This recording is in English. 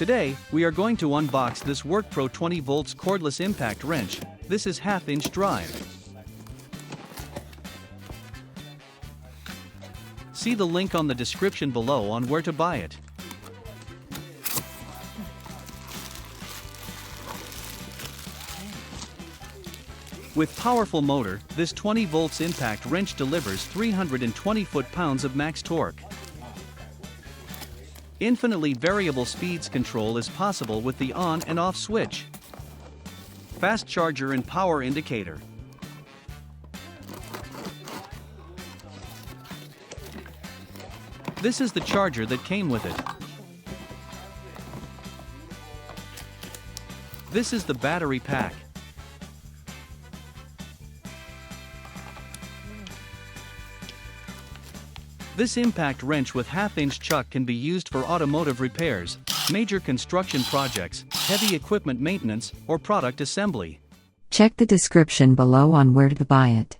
Today, we are going to unbox this WORKPRO 20 volts cordless impact wrench. This is 1/2-inch drive. See the link on the description below on where to buy it. With powerful motor, this 20 volts impact wrench delivers 320 foot-pounds of max torque. Infinitely variable speeds control is possible with the on and off switch. Fast charger and power indicator. This is the charger that came with it. This is the battery pack. This impact wrench with 1/2-inch chuck can be used for automotive repairs, major construction projects, heavy equipment maintenance, or product assembly. Check the description below on where to buy it.